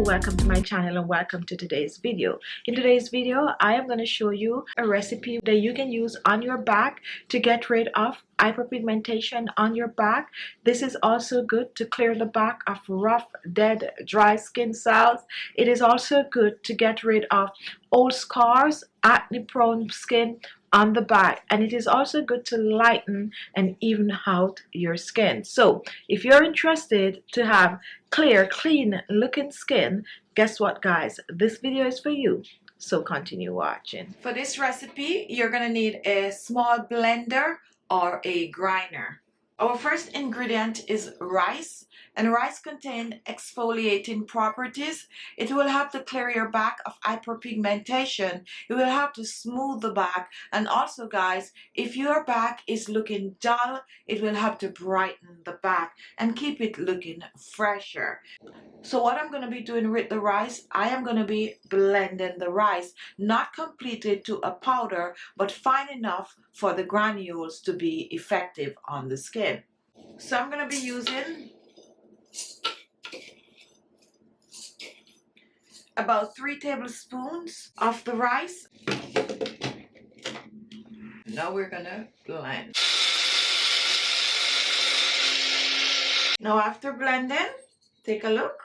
welcome to my channel and welcome to today's video. In today's video, I am going to show you a recipe that you can use on your back to get rid of hyperpigmentation on your back. This is also good to clear the back of rough, dead, dry skin cells. It is also good to get rid of old scars, acne prone skin on the back, and it is also good to lighten and even out your skin. So if you're interested to have clear, clean looking skin, guess what guys, this video is for you, so continue watching. For this recipe you're gonna need a small blender or a grinder. Our first ingredient is rice, and rice contains exfoliating properties. It will help to clear your back of hyperpigmentation. It will help to smooth the back, and also guys, if your back is looking dull, it will help to brighten the back and keep it looking fresher. So what I'm going to be doing with the rice, I am going to be blending the rice, not completely to a powder, but fine enough for the granules to be effective on the skin. So I'm going to be using about 3 tablespoons of the rice. Now we're going to blend. Now after blending, take a look.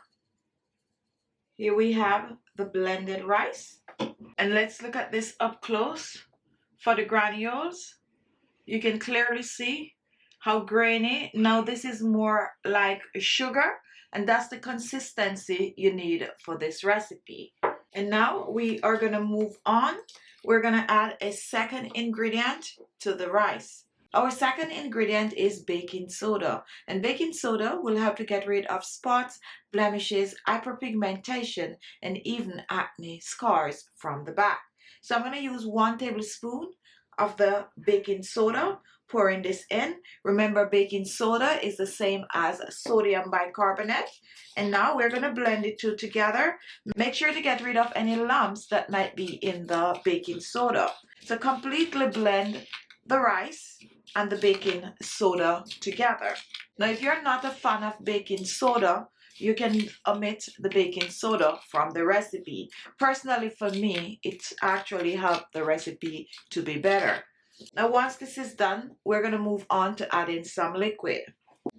Here we have the blended rice. And let's look at this up close. For the granules, you can clearly see how grainy. Now this is more like sugar, and that's the consistency you need for this recipe. And now we are going to move on. We're going to add a second ingredient to the rice. Our second ingredient is baking soda, and baking soda will help to get rid of spots, blemishes, hyperpigmentation, and even acne scars from the back. So I'm going to use 1 tablespoon of the baking soda, pouring this in. Remember, baking soda is the same as sodium bicarbonate. And now we're going to blend the two together. Make sure to get rid of any lumps that might be in the baking soda. So completely blend the rice and the baking soda together. Now if you're not a fan of baking soda, you can omit the baking soda from the recipe. Personally for me, it actually helped the recipe to be better. Now once this is done, we're going to move on to adding some liquid.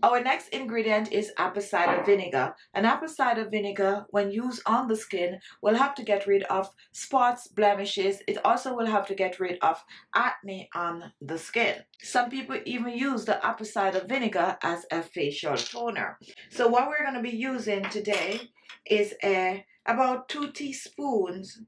Our next ingredient is apple cider vinegar. And apple cider vinegar, when used on the skin, will help to get rid of spots, blemishes. It also will help to get rid of acne on the skin. Some people even use the apple cider vinegar as a facial toner. So what we're going to be using today is about 2 teaspoons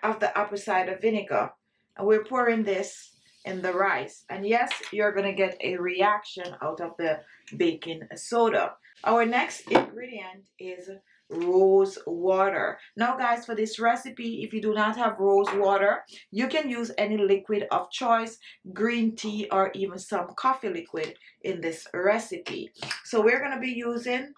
of the apple cider vinegar. And we're pouring this in the rice, and yes, you're gonna get a reaction out of the baking soda. Our next ingredient is rose water. Now guys, for this recipe, if you do not have rose water, you can use any liquid of choice, green tea, or even some coffee liquid in this recipe. So we're gonna be using,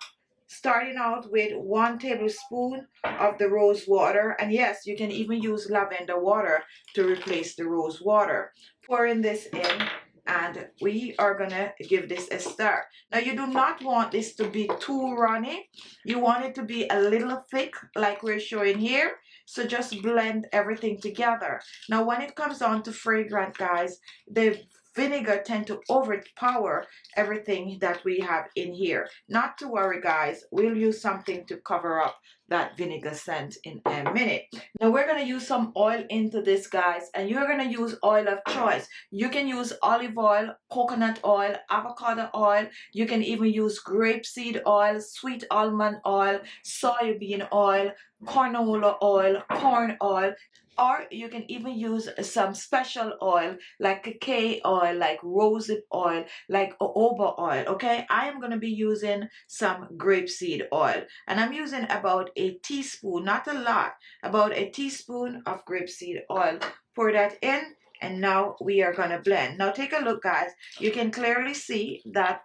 starting out with 1 tablespoon of the rose water, and yes, you can even use lavender water to replace the rose water. Pouring this in, and we are gonna give this a stir. Now you do not want this to be too runny. You want it to be a little thick like we're showing here. So just blend everything together. Now when it comes on to fragrant guys, the vinegar tend to overpower everything that we have in here. Not to worry guys, we'll use something to cover up that vinegar scent in a minute. Now we're going to use some oil into this guys, and you're going to use oil of choice. You can use olive oil, coconut oil, avocado oil. You can even use grapeseed oil, sweet almond oil, soybean oil, canola oil, corn oil. Or you can even use some special oil like cacao oil, like rosehip oil, like jojoba oil, okay? I am going to be using some grapeseed oil. And I'm using about a teaspoon, not a lot, about a teaspoon of grapeseed oil. Pour that in, and now we are going to blend. Now take a look guys. You can clearly see that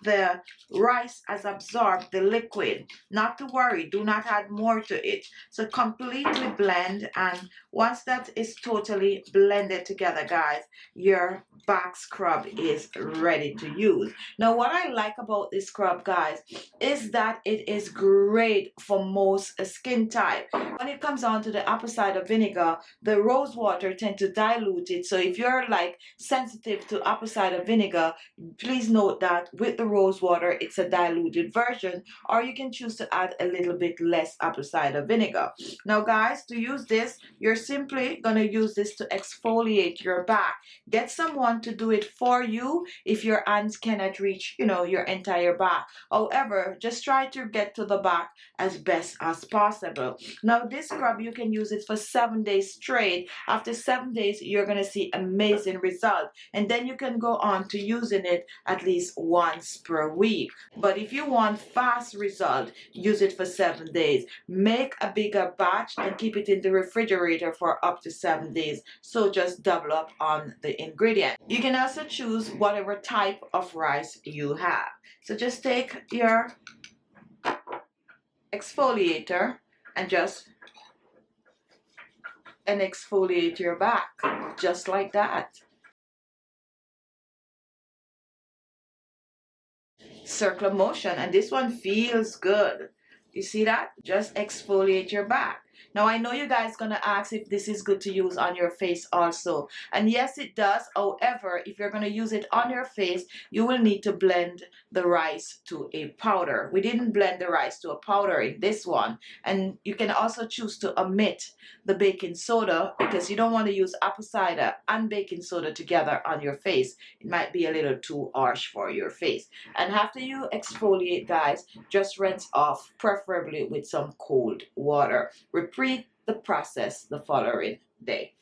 the rice has absorbed the liquid. Not to worry, do not add more to it. So completely blend, and once that is totally blended together, guys, your back scrub is ready to use. Now what I like about this scrub, guys, is that it is great for most skin type. When it comes on to the apple cider vinegar, the rose water tend to dilute it. So if you're like sensitive to apple cider vinegar, please note that with the rose water, it's a diluted version, or you can choose to add a little bit less apple cider vinegar. Now guys, to use this, you're simply gonna use this to exfoliate your back. Get someone to do it for you if your hands cannot reach, your entire back. However, just try to get to the back as best as possible. Now this scrub, you can use it for 7 days straight. After 7 days, you're gonna see amazing results, and then you can go on to using it at least once per week. But if you want fast result, use it for 7 days. Make a bigger batch and keep it in the refrigerator for up to 7 days. So just double up on the ingredient. You can also choose whatever type of rice you have. So just take your exfoliator and exfoliate your back just like that. Circular motion, and this one feels good. You see that? Just exfoliate your back. Now I know you guys gonna ask if this is good to use on your face also, and yes it does. However, if you're gonna use it on your face, you will need to blend the rice to a powder. We didn't blend the rice to a powder in this one, and you can also choose to omit the baking soda because you don't want to use apple cider and baking soda together on your face. It might be a little too harsh for your face. And after you exfoliate, guys, just rinse off, preferably with some cold water. Repeat the process the following day.